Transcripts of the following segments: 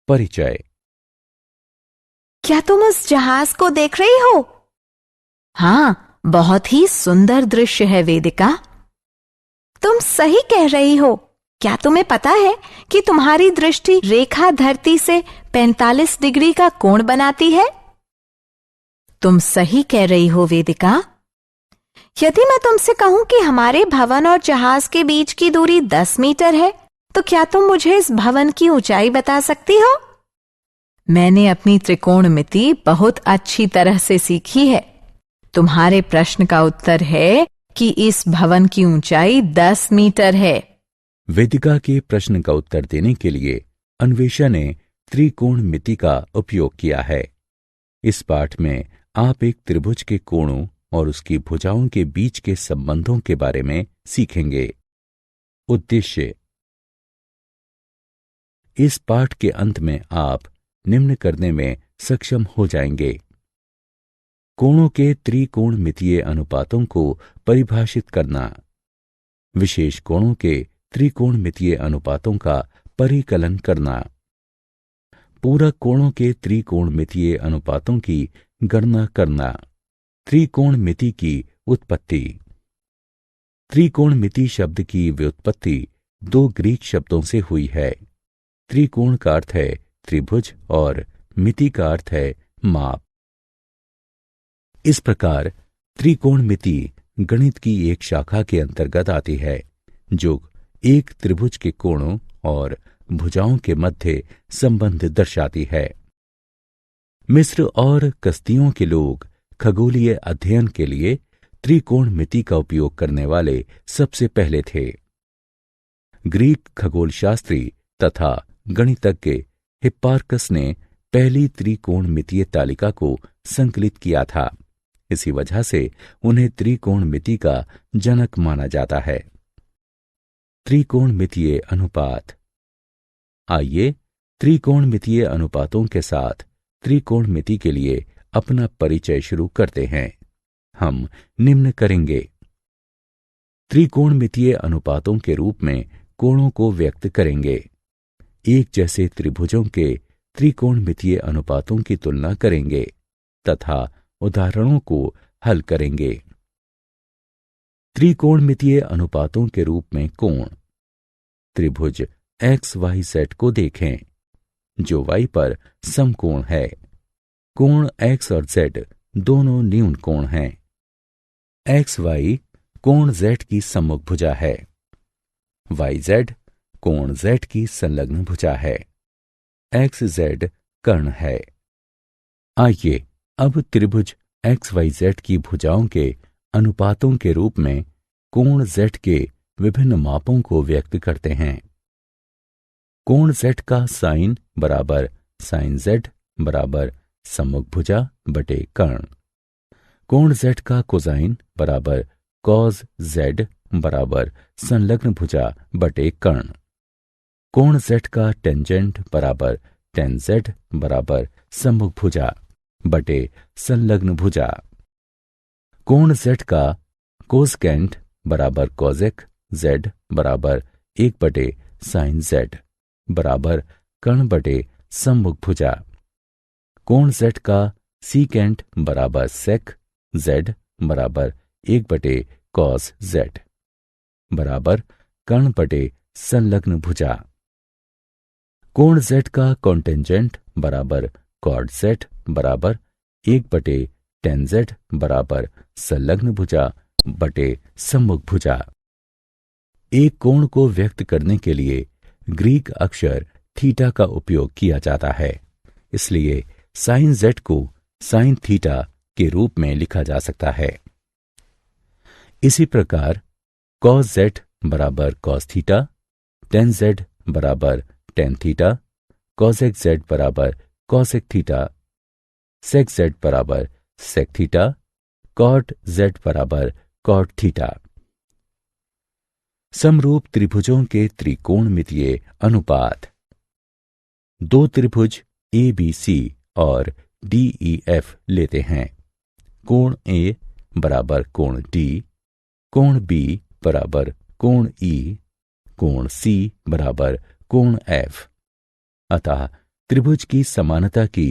परिचय। क्या तुम उस जहाज को देख रही हो? हाँ, बहुत ही सुंदर दृश्य है वेदिका। तुम सही कह रही हो। क्या तुम्हें पता है कि तुम्हारी दृष्टि रेखा धरती से 45 डिग्री का कोण बनाती है? तुम सही कह रही हो वेदिका। यदि मैं तुमसे कहूं कि हमारे भवन और जहाज के बीच की दूरी 10 मीटर है, तो क्या तुम मुझे इस भवन की ऊंचाई बता सकती हो? मैंने अपनी त्रिकोणमिति बहुत अच्छी तरह से सीखी है। तुम्हारे प्रश्न का उत्तर है कि इस भवन की ऊंचाई 10 मीटर है। वेदिका के प्रश्न का उत्तर देने के लिए अन्वेषा ने त्रिकोणमिति का उपयोग किया है। इस पाठ में आप एक त्रिभुज के कोणों और उसकी भुजाओं के बीच के संबंधों के बारे में सीखेंगे। उद्देश्य। इस पाठ के अंत में आप निम्न करने में सक्षम हो जाएंगे: कोणों के त्रिकोणमितीय अनुपातों को परिभाषित करना, विशेष कोणों के त्रिकोणमितीय अनुपातों का परिकलन करना, पूरक कोणों के त्रिकोणमितीय अनुपातों की गणना करना, त्रिकोणमिति की उत्पत्ति। त्रिकोणमिति शब्द की व्युत्पत्ति दो ग्रीक शब्दों से हुई है। त्रिकोण का अर्थ है त्रिभुज और मिति का अर्थ है माप। इस प्रकार त्रिकोणमिति गणित की एक शाखा के अंतर्गत आती है जो एक त्रिभुज के कोणों और भुजाओं के मध्य संबंध दर्शाती है। मिस्र और कसदियों के लोग खगोलीय अध्ययन के लिए त्रिकोणमिति का उपयोग करने वाले सबसे पहले थे। ग्रीक खगोलशास्त्री तथा गणितज्ञ हिप्पार्कस ने पहली त्रिकोणमितीय तालिका को संकलित किया था। इसी वजह से उन्हें त्रिकोणमिति का जनक माना जाता है। त्रिकोणमितीय अनुपात। आइए त्रिकोणमितीय अनुपातों के साथ त्रिकोणमिति के लिए अपना परिचय शुरू करते हैं। हम निम्न करेंगे: त्रिकोणमितीय अनुपातों के रूप में कोणों को व्यक्त करेंगे, एक जैसे त्रिभुजों के त्रिकोणमितीय अनुपातों की तुलना करेंगे तथा उदाहरणों को हल करेंगे। त्रिकोणमितीय अनुपातों के रूप में कोण। त्रिभुज XYZ को देखें जो y पर समकोण है। कोण x और z दोनों न्यून कोण हैं। XY कोण z की सम्मुख भुजा है। YZ कोण z की संलग्न भुजा है। XZ कर्ण है। आइए अब त्रिभुज XYZ की भुजाओं के अनुपातों के रूप में कोण z के विभिन्न मापों को व्यक्त करते हैं। कोण z का साइन बराबर साइन z बराबर सम्मुख भुजा बटे कर्ण। कोण z का कोसाइन बराबर कॉस z बराबर संलग्न भुजा बटे कर्ण। कोण z का टेंजेंट बराबर टेन z बराबर सम्मुख भुजा बटे संलग्न भुजा। कोण z का कोसकेंट बराबर कॉसेक z बराबर 1 साइन z बराबर कर्ण बटे सम्मुख भुजा। कोण z का सीकेंट बराबर सेक z बराबर 1 कॉस z बराबर कर्ण बटे संलग्न भुजा। कोण z का कॉन्टेंजेंट बराबर कॉड z बराबर 1 टेन z बराबर संलग्न भुजा बटे सम्मुख भुजा। एक कोण को व्यक्त करने के लिए ग्रीक अक्षर थीटा का उपयोग किया जाता है, इसलिए साइन z को साइन थीटा के रूप में लिखा जा सकता है। इसी प्रकार कॉस z बराबर कॉस थीटा, टेन z बराबर टेन थीटा, कॉसेक z बराबर कॉसेक थीटा, सेक z बराबर सेक थीटा, कॉट z बराबर कॉट थीटा। समरूप त्रिभुजों के त्रिकोणमितीय अनुपात। दो त्रिभुज ABC और DEF लेते हैं। कोण A बराबर कोण D, कोण B बराबर कोण E, कोण C बराबर कोण F। अतः त्रिभुज की समानता की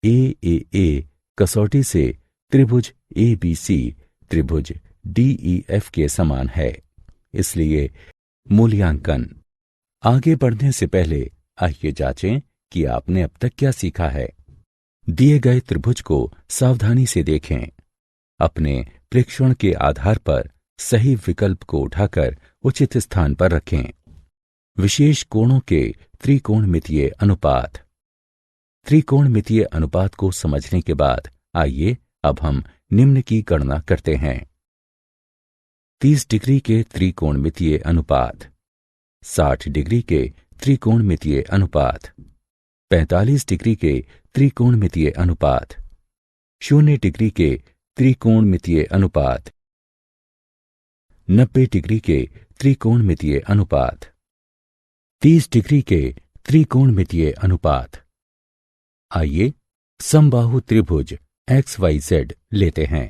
ए कसौटी से त्रिभुज ABC त्रिभुज DEF के समान है। इसलिए मूल्यांकन। आगे बढ़ने से पहले आइए जांचें कि आपने अब तक क्या सीखा है। दिए गए त्रिभुज को सावधानी से देखें। अपने प्रेक्षण के आधार पर सही विकल्प को उठाकर उचित स्थान पर रखें। विशेष कोणों के त्रिकोणमितीय अनुपात। त्रिकोणमितीय अनुपात को समझने के बाद आइए अब हम निम्न की गणना करते हैं। 30 डिग्री के त्रिकोणमितीय अनुपात, 60 डिग्री के त्रिकोणमितीय अनुपात, 45 डिग्री के त्रिकोणमितीय अनुपात, 0 डिग्री के त्रिकोणमितीय अनुपात, 90 डिग्री के त्रिकोणमितीय अनुपात, 30 डिग्री के त्रिकोणमितीय अनुपात। आइए समबाहु त्रिभुज XYZ लेते हैं,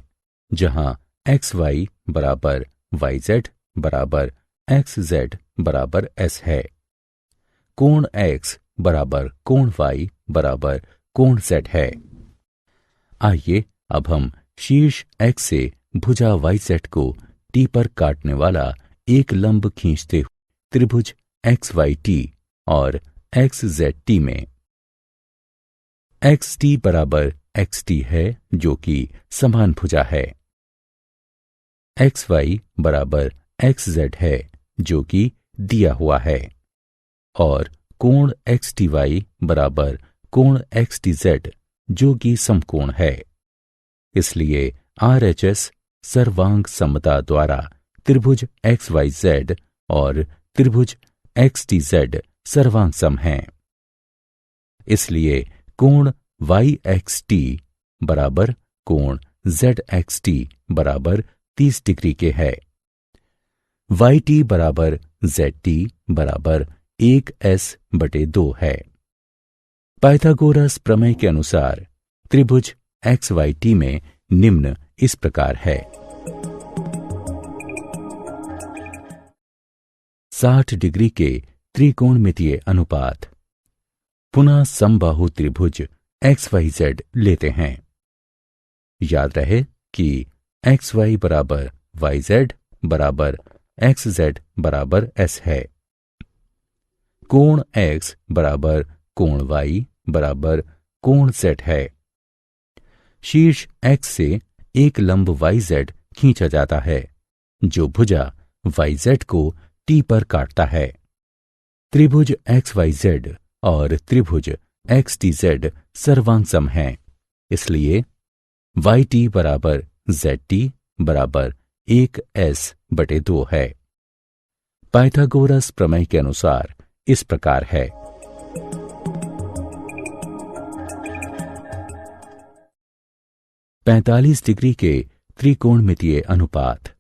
जहां XY बराबर YZ बराबर XZ बराबर S है। कोण X बराबर कोण Y बराबर कोण Z है। आइए अब हम शीर्ष X से भुजा YZ को T पर काटने वाला एक लंब खींचते हुए त्रिभुज XYT और XZT में XT बराबर XT है जो कि समान भुजा है। XY बराबर XZ है जो कि दिया हुआ है और कोण XTY बराबर कोण XTZ जो कि समकोण है। इसलिए RHS सर्वांग समता द्वारा त्रिभुज XYZ और त्रिभुज XTZ सर्वांग सम हैं। इसलिए कोण YXT बराबर कोण ZXT बराबर 30 डिग्री के है। YT बराबर ZT बराबर 1S/2 है। पाइथागोरस प्रमेय के अनुसार त्रिभुज XYT में निम्न इस प्रकार है। 60 डिग्री के त्रिकोणमितीय अनुपात। पुनः समबाहु त्रिभुज XYZ लेते हैं। याद रहे कि XY बराबर YZ बराबर XZ बराबर S है। कोण X बराबर कोण Y बराबर कोण Z है। शीर्ष X से एक लंब YZ खींचा जाता है जो भुजा YZ को T पर काटता है। त्रिभुज XYZ और त्रिभुज XTZ सर्वांग सम हैं। इसलिए YT बराबर ZT बराबर 1S/2 है। पाइथागोरस प्रमेय के अनुसार इस प्रकार है। पैंतालीस डिग्री के त्रिकोणमितीय अनुपात।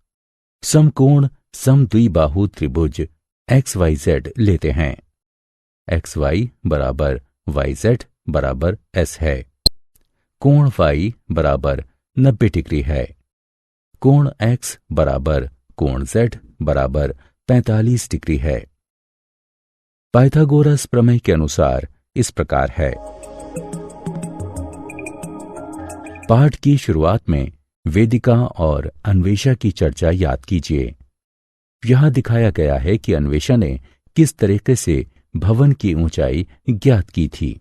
समकोण समद्विबाहु त्रिभुज XYZ लेते हैं। XY बराबर YZ बराबर S है। कोण Y बराबर 90 डिग्री है। कोण X बराबर कोण Z बराबर 45 डिग्री है। पाइथागोरस प्रमेय के अनुसार इस प्रकार है। पाठ की शुरुआत में वेदिका और अन्वेषा की चर्चा याद कीजिए। यहां दिखाया गया है कि अन्वेषा ने किस तरीके से भवन की ऊंचाई ज्ञात की थी।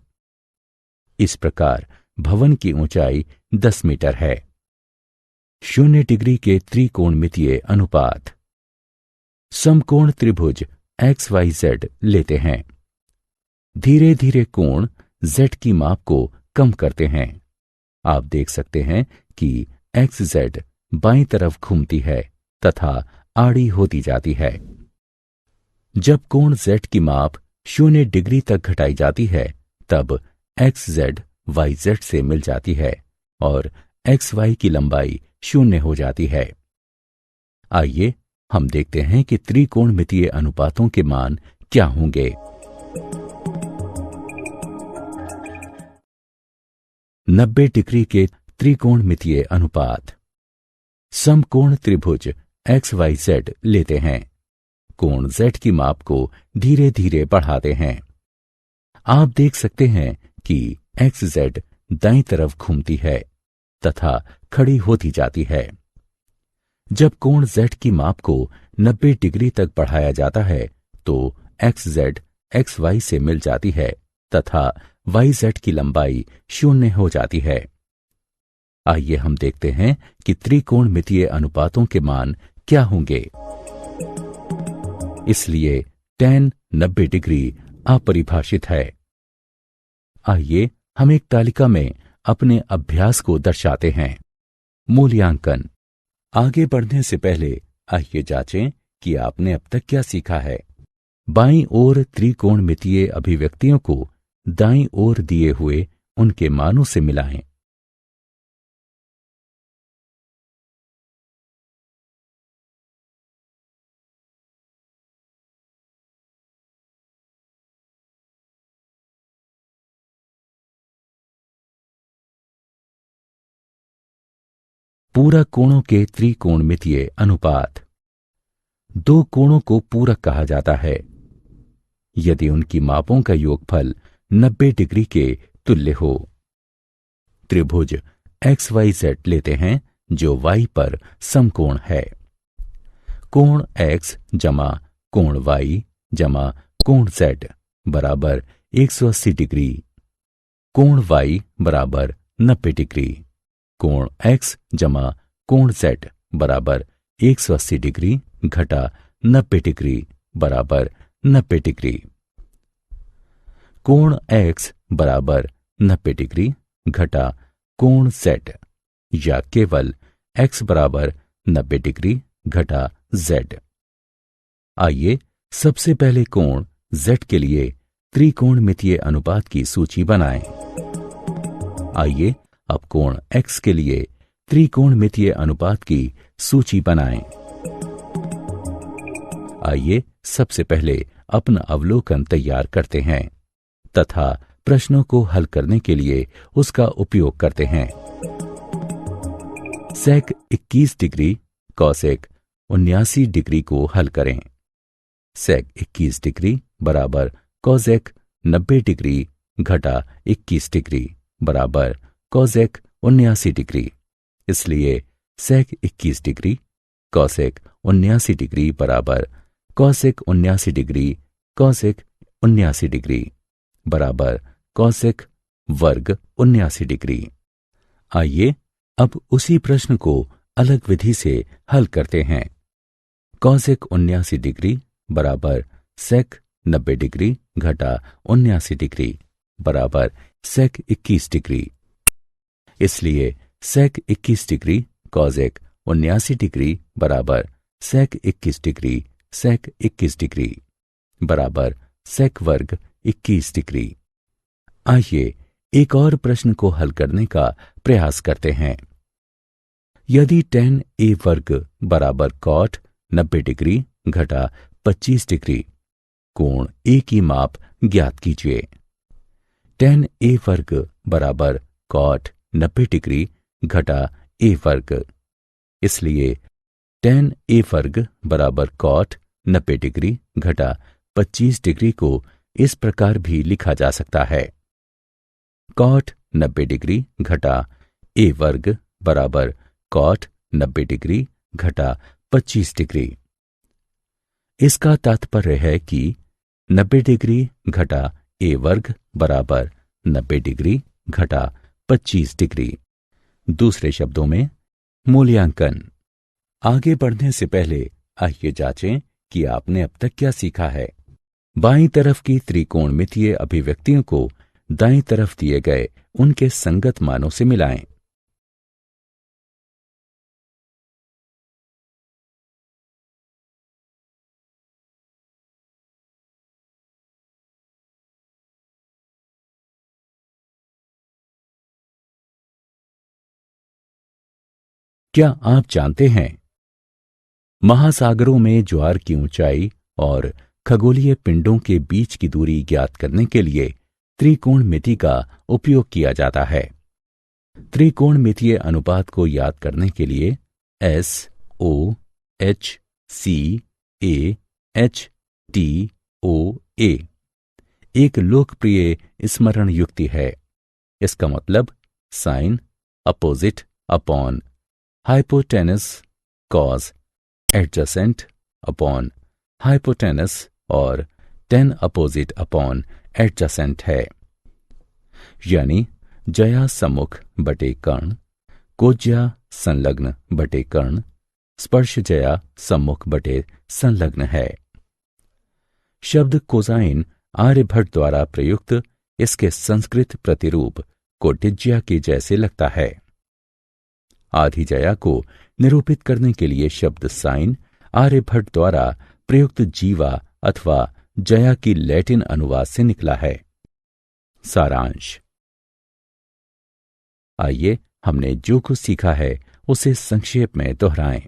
इस प्रकार भवन की ऊंचाई 10 मीटर है। 0 डिग्री के त्रिकोणमितीय अनुपात। समकोण त्रिभुज XYZ लेते हैं। धीरे धीरे कोण Z की माप को कम करते हैं। आप देख सकते हैं कि XZ बाईं तरफ घूमती है तथा आड़ी होती जाती है। जब कोण Z की माप 0 डिग्री तक घटाई जाती है तब XZ YZ से मिल जाती है और XY की लंबाई 0 हो जाती है। आइए हम देखते हैं कि त्रिकोणमितीय अनुपातों के मान क्या होंगे। नब्बे डिग्री के त्रिकोणमितीय अनुपात। समकोण त्रिभुज XYZ लेते हैं। कोण Z की माप को धीरे धीरे बढ़ाते हैं। आप देख सकते हैं कि एक्स जेड दाईं तरफ घूमती है तथा खड़ी होती जाती है। जब कोण z की माप को 90 डिग्री तक बढ़ाया जाता है तो एक्स जेड एक्स वाई से मिल जाती है तथा वाई जेड की लंबाई 0 हो जाती है। आइए हम देखते हैं कि त्रिकोणमितीय अनुपातों के मान क्या होंगे। इसलिए tan 90 डिग्री अपरिभाषित है। आइए हम एक तालिका में अपने अभ्यास को दर्शाते हैं। मूल्यांकन। आगे बढ़ने से पहले आइए जांचें कि आपने अब तक क्या सीखा है। बाईं ओर त्रिकोणमितीय अभिव्यक्तियों को दाईं ओर दिए हुए उनके मानों से मिलाएं। पूरक कोणों के त्रिकोणमितीय अनुपात। दो कोणों को पूरक कहा जाता है यदि उनकी मापों का योगफल 90 डिग्री के तुल्य हो। त्रिभुज XYZ लेते हैं जो y पर समकोण है। कोण x जमा कोण y जमा कोण z बराबर 180 डिग्री। कोण y बराबर 90 डिग्री। कोण x जमा कोण z बराबर 180 डिग्री घटा 90 डिग्री बराबर 90 डिग्री। कोण x बराबर 90 डिग्री घटा कोण z या केवल x बराबर 90 डिग्री घटा z। आइए सबसे पहले कोण z के लिए त्रिकोणमितीय अनुपात की सूची बनाएं। आइए अब कोण x के लिए त्रिकोणमितीय अनुपात की सूची बनाएं। आइए सबसे पहले अपना अवलोकन तैयार करते हैं तथा प्रश्नों को हल करने के लिए उसका उपयोग करते हैं। सेक 21 डिग्री कॉसेक 79 डिग्री को हल करें। सेक 21 डिग्री बराबर कॉसेक 90 डिग्री घटा 21 डिग्री बराबर कॉसेक 79 डिग्री। इसलिए सेक 21 डिग्री कॉसेक 79 डिग्री बराबर कॉसेक 79 डिग्री कॉसेक 79 डिग्री बराबर कॉसेक वर्ग 79 डिग्री। आइए अब उसी प्रश्न को अलग विधि से हल करते हैं। कॉसेक 79 डिग्री बराबर सेक 90 डिग्री घटा 79 डिग्री बराबर सेक 21 डिग्री। इसलिए सेक 21 डिग्री कॉसेक 79 डिग्री बराबर सेक 21 डिग्री सेक 21 डिग्री बराबर सेक वर्ग 21 डिग्री। आइए एक और प्रश्न को हल करने का प्रयास करते हैं। यदि tan a वर्ग बराबर कॉट 90 डिग्री घटा 25 डिग्री, कोण a की माप ज्ञात कीजिए। tan a वर्ग बराबर कॉट 90 डिग्री घटा a वर्ग। इसलिए tan a वर्ग बराबर कॉट 90 डिग्री घटा 25 डिग्री को इस प्रकार भी लिखा जा सकता है। कॉट 90 डिग्री घटा a वर्ग बराबर कॉट 90 डिग्री घटा 25 डिग्री। इसका तात्पर्य है कि 90 डिग्री घटा a वर्ग बराबर 90 डिग्री घटा 25 डिग्री। दूसरे शब्दों में मूल्यांकन। आगे बढ़ने से पहले आइए जांचें कि आपने अब तक क्या सीखा है। बाईं तरफ की त्रिकोणमितीय अभिव्यक्तियों को दाईं तरफ दिए गए उनके संगत मानों से मिलाएं। क्या आप जानते हैं महासागरों में ज्वार की ऊंचाई और खगोलीय पिंडों के बीच की दूरी ज्ञात करने के लिए त्रिकोणमिति का उपयोग किया जाता है। त्रिकोणमितीय अनुपात को याद करने के लिए S O H C A H T O A एक लोकप्रिय स्मरण युक्ति है। इसका मतलब sine opposite upon hypotenuse cos adjacent upon hypotenuse और टेन अपोजिट अपॉन एडजेसेंट है। यानी जया सम्मुख बटे कर्ण, कोज्या संलग्न बटे कर्ण, स्पर्श जया सम्मुख बटे संलग्न है। शब्द कोसाइन आर्यभट्ट द्वारा प्रयुक्त इसके संस्कृत प्रतिरूप कोटिज्या के जैसे लगता है। आधी जया को निरूपित करने के लिए शब्द साइन आर्यभट्ट द्वारा प्रयुक्त जीवा अथवा जया की लैटिन अनुवाद से निकला है। सारांश। आइए हमने जो कुछ सीखा है उसे संक्षेप में दोहराएं।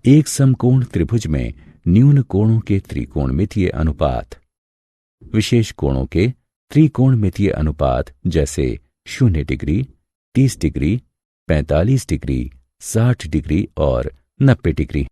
एक समकोण त्रिभुज में न्यून कोणों के त्रिकोणमितीय अनुपात, विशेष कोणों के त्रिकोणमितीय अनुपात जैसे 0 डिग्री, 30 डिग्री, 45 डिग्री, 60 डिग्री और 90 डिग्री।